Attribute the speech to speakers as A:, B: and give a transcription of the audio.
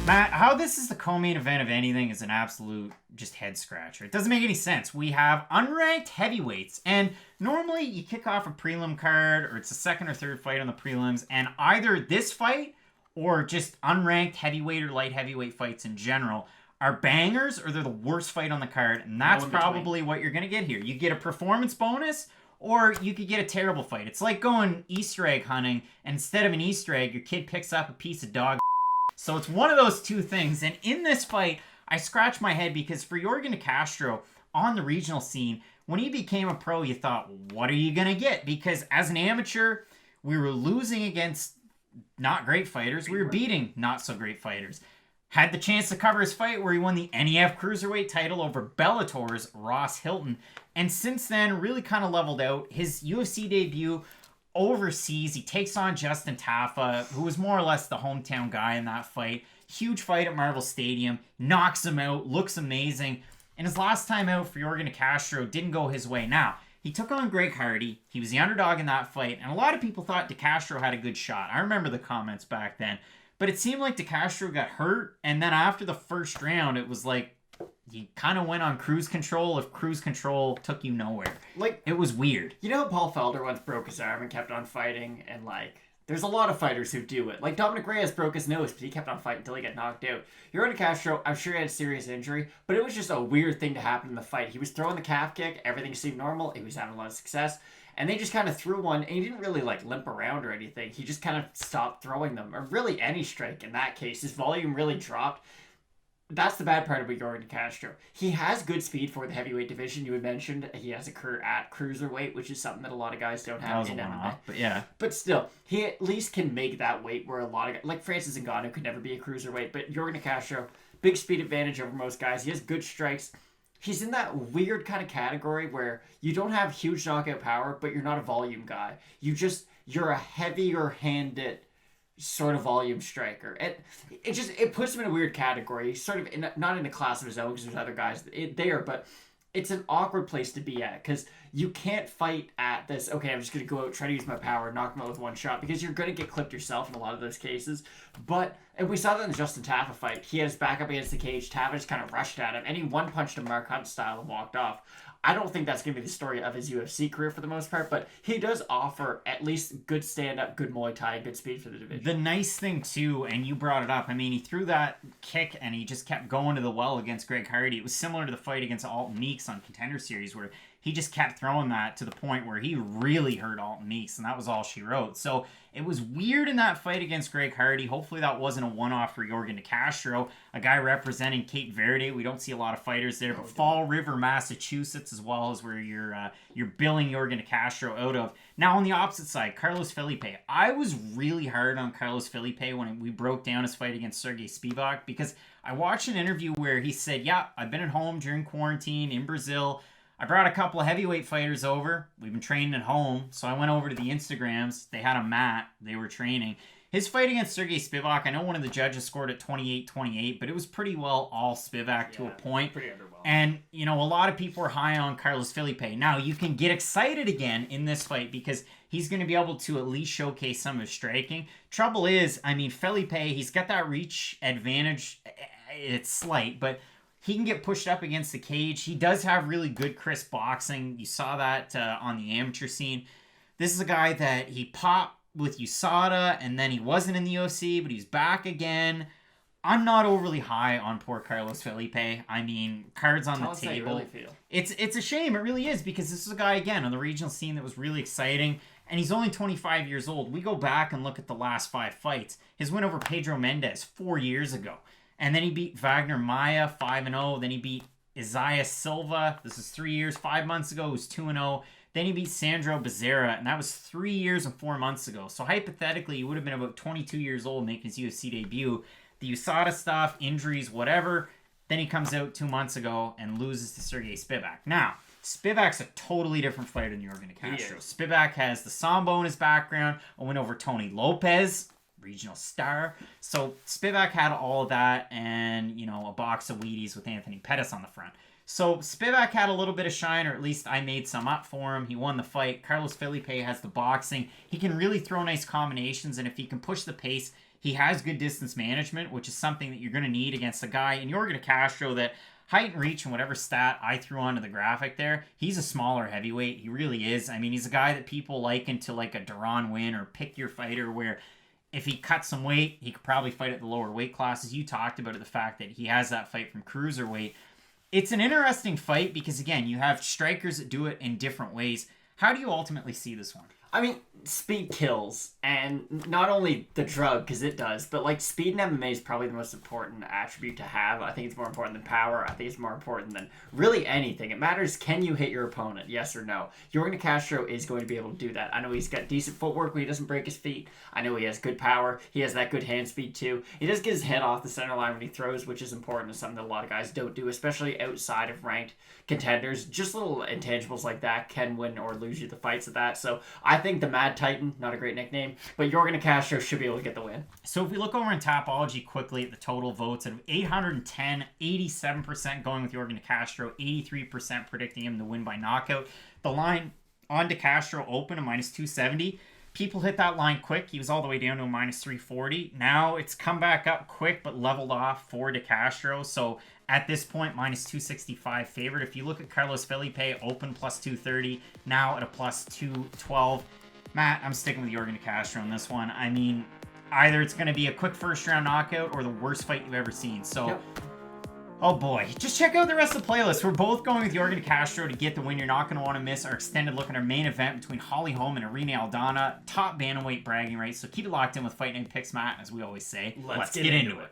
A: Matt, how this is the co-main event of anything is an absolute just head scratcher. It doesn't make any sense. We have unranked heavyweights, and normally you kick off a prelim card, or it's the second or third fight on the prelims, and either this fight or just unranked heavyweight or light heavyweight fights in general are bangers, or they're the worst fight on the card, and that's probably what you're going to get here. You get a performance bonus, or you could get a terrible fight. It's like going Easter egg hunting, and instead of an Easter egg, your kid picks up a piece of dog. So it's one of those two things. And in this fight, I scratched my head because for Yorgan De Castro on the regional scene, when he became a pro, you thought, what are you going to get? Because as an amateur, we were losing against not great fighters. We were beating not so great fighters. Had the chance to cover his fight where he won the NEF Cruiserweight title over Bellator's Ross Hilton. And since then, really kind of leveled out. His UFC debut overseas, he takes on Justin Tafa, who was more or less the hometown guy in that fight. Huge fight at Marvel Stadium, knocks him out, looks amazing. And his last time out for Yorgan De Castro didn't go his way. Now, he took on Greg Hardy. He was the underdog in that fight, and a lot of people thought De Castro had a good shot. I remember the comments back then. But it seemed like De Castro got hurt, and then after the first round, it was like he kind of went on cruise control if cruise control took you nowhere. Like, it was weird.
B: You know how Paul Felder once broke his arm and kept on fighting? And, like, there's a lot of fighters who do it. Like, Dominic Reyes broke his nose, but he kept on fighting until he got knocked out. Yorgan De Castro, I'm sure he had a serious injury, but it was just a weird thing to happen in the fight. He was throwing the calf kick, everything seemed normal, he was having a lot of success, and they just kind of threw one, and he didn't really, like, limp around or anything. He just kind of stopped throwing them, or really any strike in that case. His volume really dropped. That's the bad part about Yorgan De Castro. He has good speed for the heavyweight division. You had mentioned he has a career at cruiserweight, which is something that a lot of guys don't have in MMA.
A: But yeah.
B: But still, he at least can make that weight where a lot of guys, like Francis Ngannou could never be a cruiserweight, but Yorgan De Castro, big speed advantage over most guys. He has good strikes. He's in that weird kind of category where you don't have huge knockout power, but you're not a volume guy. You're a heavier-handed sort of volume striker. It puts him in a weird category. He's sort of not in a class of his own because there's other guys there, but it's an awkward place to be at because you can't fight at this, okay, I'm just going to go out, try to use my power, knock him out with one shot, because you're going to get clipped yourself in a lot of those cases. And we saw that in the Justin Tafa fight. He had his back up against the cage. Tafa just kind of rushed at him, and he one-punched him Mark Hunt style and walked off. I don't think that's going to be the story of his UFC career for the most part, but he does offer at least good stand-up, good Muay Thai, good speed for the division.
A: The nice thing, too, and you brought it up, I mean, he threw that kick and he just kept going to the well against Greg Hardy. It was similar to the fight against Alton Meeks on Contender Series where he just kept throwing that to the point where he really hurt Alton Meeks, and that was all she wrote. So it was weird in that fight against Greg Hardy. Hopefully that wasn't a one-off for Yorgan De Castro, a guy representing Cape Verde. We don't see a lot of fighters there, but Fall River, Massachusetts, as well as where you're billing Yorgan De Castro out of. Now on the opposite side, Carlos Felipe. I was really hard on Carlos Felipe when we broke down his fight against Sergey Spivak because I watched an interview where he said, yeah, I've been at home during quarantine in Brazil. I brought a couple of heavyweight fighters over. We've been training at home. So I went over to the Instagrams. They had a mat. They were training. His fight against Sergey Spivak, I know one of the judges scored at 28-28, but it was pretty well all Spivak to a point.
B: Pretty underwhelming.
A: And, a lot of people were high on Carlos Felipe. Now, you can get excited again in this fight because he's going to be able to at least showcase some of his striking. Trouble is, Felipe, he's got that reach advantage. It's slight, but he can get pushed up against the cage. He does have really good crisp boxing. You saw that on the amateur scene. This is a guy that he popped with USADA, and then he wasn't in the UFC, but he's back again. I'm not overly high on poor Carlos Felipe. Cards on the table. How you really feel. It's a shame. It really is, because this is a guy, again, on the regional scene that was really exciting, and he's only 25 years old. We go back and look at the last 5 fights. His win over Pedro Mendez 4 years ago. And then he beat Wagner Maya 5-0. Then he beat Isaiah Silva. This is 3 years. 5 months ago, it was 2-0. Then he beat Sandro Bezerra, and that was 3 years and 4 months ago. So hypothetically, he would have been about 22 years old making his UFC debut. The USADA stuff, injuries, whatever. Then he comes out 2 months ago and loses to Sergey Spivak. Now, Spivak's a totally different fighter than Yorgan De Castro. Spivak has the Sambo in his background, a win over Tony Lopez, regional star. So Spivak had all of that and, a box of Wheaties with Anthony Pettis on the front. So Spivak had a little bit of shine, or at least I made some up for him. He won the fight. Carlos Felipe has the boxing. He can really throw nice combinations, and if he can push the pace, He has good distance management, which is something that you're going to need against a guy in Yorgan De Castro that height and reach and whatever stat I threw onto the graphic there, he's a smaller heavyweight. He really is. I mean, he's a guy that people liken to like a Jourdain win or pick your fighter where if he cut some weight, he could probably fight at the lower weight classes. You talked about the fact that he has that fight from cruiserweight. It's an interesting fight because, again, you have strikers that do it in different ways. How do you ultimately see this one?
B: I mean, speed kills, and not only the drug, because it does, but like speed in MMA is probably the most important attribute to have. I think it's more important than power. I think it's more important than really anything. It matters, can you hit your opponent, yes or no? Yorgan De Castro is going to be able to do that. I know he's got decent footwork when he doesn't break his feet. I know he has good power. He has that good hand speed too. He does get his head off the center line when he throws, which is important and something that a lot of guys don't do, especially outside of ranked contenders. Just little intangibles like that can win or lose you the fights at that. So I think the Mad Titan, not a great nickname, but Yorgan De Castro should be able to get the win.
A: So if we look over in Topology quickly at the total votes, out of 810, 87% going with Yorgan De Castro, 83% predicting him to win by knockout. The line on De Castro open a minus 270. People hit that line quick. He was all the way down to a minus 340. Now it's come back up quick, but leveled off for De Castro. So at this point, minus 265 favorite. If you look at Carlos Felipe, open plus 230, now at a plus 212. Matt, I'm sticking with Yorgan De Castro on this one. I mean, either it's going to be a quick first round knockout or the worst fight you've ever seen. So, yep. Oh boy, just check out the rest of the playlist. We're both going with Yorgan De Castro to get the win. You're not going to want to miss our extended look at our main event between Holm and Irena Aldana. Top bantamweight bragging rights. So keep it locked in with Fight Night Picks, Matt, as we always say.
B: Let's get into it.